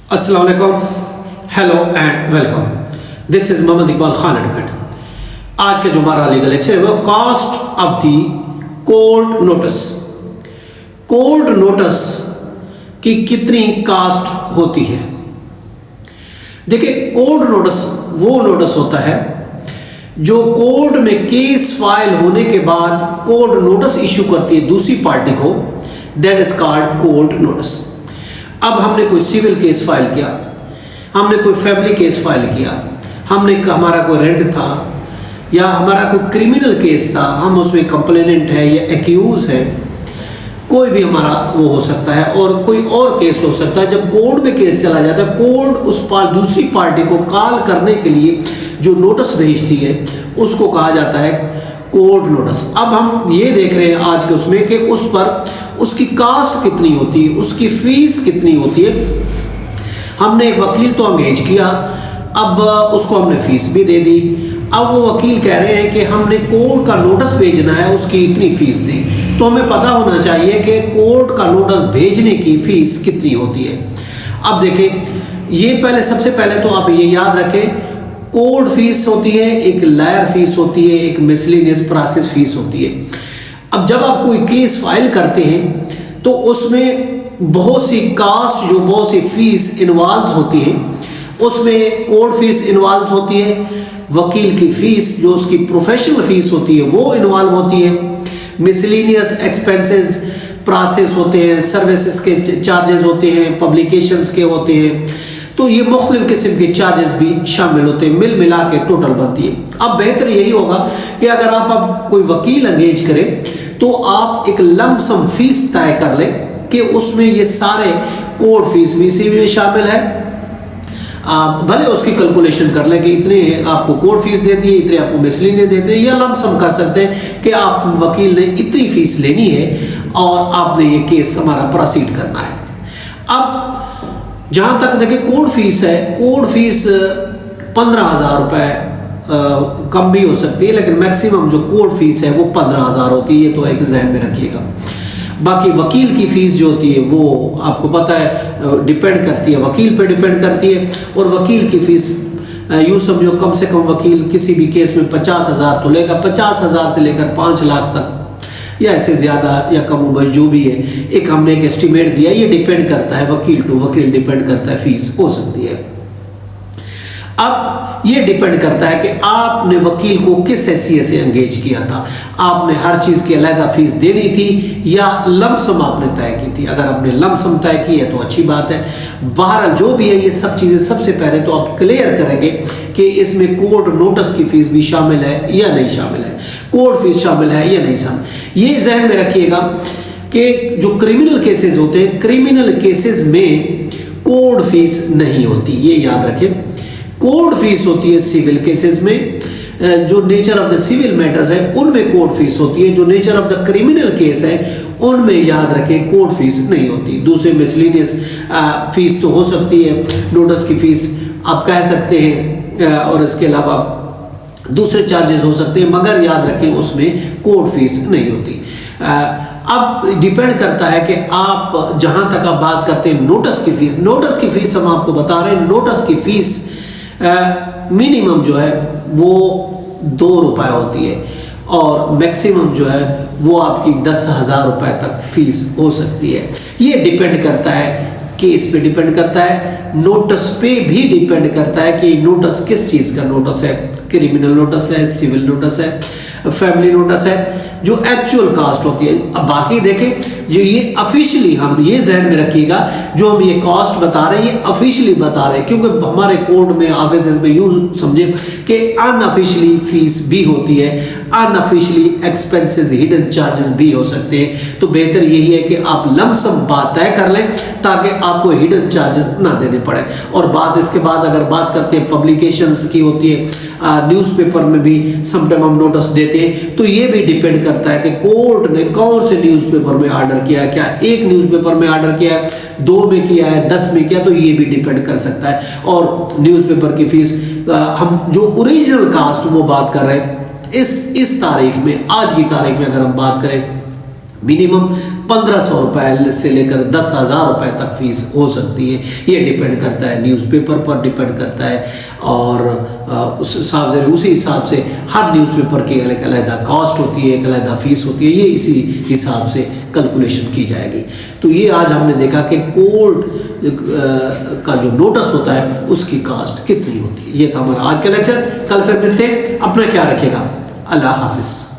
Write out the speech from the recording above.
अस्सलाम वालेकुम, hello and welcome. This is Mohammad Iqbal Khan advocate. आज का जो हमारा लीगल लेक्चर है वो cost of the court notice. Court notice की कितनी कास्ट होती है? देखिए, कोर्ट नोटिस वो नोटिस होता है जो कोर्ट में केस फाइल होने के बाद कोर्ट नोटिस इशू करती है दूसरी पार्टी को, that is called court notice. अब हमने कोई सिविल केस फाइल किया, हमने कोई फैमिली केस फाइल किया, हमारा कोई रेंट था या हमारा कोई क्रिमिनल केस था, हम उसमें कंप्लेनेंट है या एक्यूज है, कोई भी हमारा वो हो सकता है और कोई और केस हो सकता है। जब कोर्ट में केस चला जाता है, कोर्ट उस दूसरी पार्टी को कॉल करने के लिए जो नोटिस भेजती है उसको कहा जाता है कोर्ट नोटिस। अब हम ये देख रहे हैं आज के उसमें कि उस पर उसकी कास्ट कितनी होती है, उसकी फीस कितनी होती है। हमने एक वकील तो एंगेज किया, अब उसको हमने फीस भी दे दी। अब वो वकील कह रहे हैं कि हमने कोर्ट का नोटिस भेजना है, उसकी इतनी फीस दी। तो हमें पता होना चाहिए कि कोर्ट का नोटिस भेजने की फीस कितनी होती है। अब देखें, ये सबसे पहले तो आप ये याद रखें, कोर्ट फीस होती है, एक लायर फीस होती है, एक मिसलेनियस प्रोसेस फीस होती है। अब जब आप कोई केस फाइल करते हैं तो उसमें बहुत सी कास्ट, जो बहुत सी फीस इन्वॉल्व होती है, उसमें कोर्ट फीस इन्वॉल्व होती है, वकील की फीस जो उसकी प्रोफेशनल फीस होती है वो इन्वॉल्व होती है, मिसलेनियस एक्सपेंसेस प्रोसेस होते हैं, सर्विसेज के चार्जेस होते हैं, पब्लिकेशंस के होते हैं, तो ये मुख्तलिफ किस्म के चार्जेस भी शामिल होते हैं, मिल मिला के टोटल बनती है। अब बेहतर यही होगा कि अगर आप अब कोई वकील एंगेज करें तो आप एक लमसम फीस तय कर लें कि उसमें ये सारे कोर्ट फीस भी इसी में शामिल है। आप भले उसकी कैलकुलेशन कर लें कि इतने आपको कोर्ट फीस दे दी, इतने आपको मिसलेनियस देते हैं, या लमसम कर सकते हैं कि आप वकील ने इतनी फीस लेनी है और आपने ये केस हमारा प्रोसीड करना है। अब जहाँ तक देखिए कोर्ट फीस है, कोर्ट फीस 15,000 रुपये कम भी हो सकती है, लेकिन मैक्सिमम जो कोर्ट फीस है वो 15,000 होती है, ये तो एक जहन में रखिएगा। बाकी वकील की फ़ीस जो होती है वो आपको पता है डिपेंड करती है, वकील पे डिपेंड करती है। और वकील की फ़ीस यूँ समझो, कम से कम वकील किसी भी केस में 50,000 तो लेगा, 50,000 से लेकर 5 लाख तक या ऐसे ज़्यादा या कम उम्र जो भी है, एक हमने एक एस्टिमेट दिया। ये डिपेंड करता है, वकील टू वकील डिपेंड करता है, फ़ीस हो सकती है। अब ये डिपेंड करता है कि आपने वकील को किस हैसियत से एंगेज किया था, आपने हर चीज़ की अलग फीस देनी थी या लमसम आपने तय की थी। अगर आपने लमसम तय की है तो अच्छी बात है। बहरहाल जो भी है, ये सब चीज़ें सबसे पहले तो आप क्लियर करेंगे कि इसमें कोर्ट नोटिस की फ़ीस भी शामिल है या नहीं शामिल है, कोर्ट फीस शामिल है या नहीं शामिल। ये जहन में रखिएगा कि जो क्रिमिनल केसेस होते हैं, क्रिमिनल केसेस में कोर्ट फीस नहीं होती, ये याद रखें। कोर्ट फीस होती है सिविल केसेस में, जो nature of the civil matters है उनमें कोर्ट फीस होती है। जो nature of the criminal case है उनमें याद रखें कोर्ट फीस नहीं होती। दूसरे मिसलेनियस फीस तो हो सकती है, नोटिस की फीस आप कह सकते हैं, और इसके अलावा दूसरे चार्जेस हो सकते हैं, मगर याद रखें उसमें कोर्ट फीस नहीं होती। अब डिपेंड करता है कि आप जहाँ तक आप बात करते हैं नोटिस की फ़ीस, नोटिस की फ़ीस हम आपको बता रहे हैं, नोटिस की फ़ीस मिनिमम जो है वो 2 रुपये होती है और मैक्सिमम जो है वो आपकी 10,000 रुपये तक फीस हो सकती है। ये डिपेंड करता है, केस पे डिपेंड करता है, नोटिस पे भी डिपेंड करता है कि नोटिस किस चीज़ का नोटिस है, क्रिमिनल नोटिस है, सिविल नोटिस है, फैमिली नोटिस है, जो एक्चुअल कास्ट होती है। अब बाकी देखें, जो ये ऑफिशियली, हम ये जहन में रखिएगा, जो हम ये कॉस्ट बता रहे हैं ये ऑफिशियली बता रहे हैं, क्योंकि हमारे कोर्ट में ऑफिसेज में यूँ समझे कि अनऑफिशियली फीस भी होती है, अनऑफिशियली एक्सपेंसेस, हिडन चार्जेस भी हो सकते हैं। तो बेहतर यही है कि आप लमसम बात तय कर लें ताकि आपको हिडन चार्जेस ना देने पड़े। और बात इसके बाद अगर बात करते हैं पब्लिकेशंस की होती है, न्यूज़पेपर में भी समटाइम हम नोटिस देते हैं, तो ये भी डिपेंड करता है कि कोर्ट ने कौन से न्यूज़पेपर में ऑर्डर किया है, क्या एक न्यूज़पेपर में ऑर्डर किया है, 2 में किया है, 10 में किया, तो ये भी डिपेंड कर सकता है। और न्यूज़पेपर की फीस, हम जो ओरिजिनल कास्ट वो बात कर रहे हैं, इस तारीख में, आज की तारीख में अगर हम बात करें, मिनिमम 1500 रुपये से लेकर 10,000 रुपये तक फीस हो सकती है। ये डिपेंड करता है न्यूज़पेपर पर, डिपेंड करता है और उसी हिसाब से हर न्यूज़पेपर की अलग अलग कॉस्ट होती है, एक अलग फीस होती है, ये इसी हिसाब से कैलकुलेशन की जाएगी। तो ये आज हमने देखा कि कोर्ट का जो नोटिस होता है उसकी कॉस्ट कितनी होती है। ये था हमारा आज का लेक्चर। कल फिर मिलते हैं, अपना ख्याल रखिएगा। अल्लाह हाफिज़।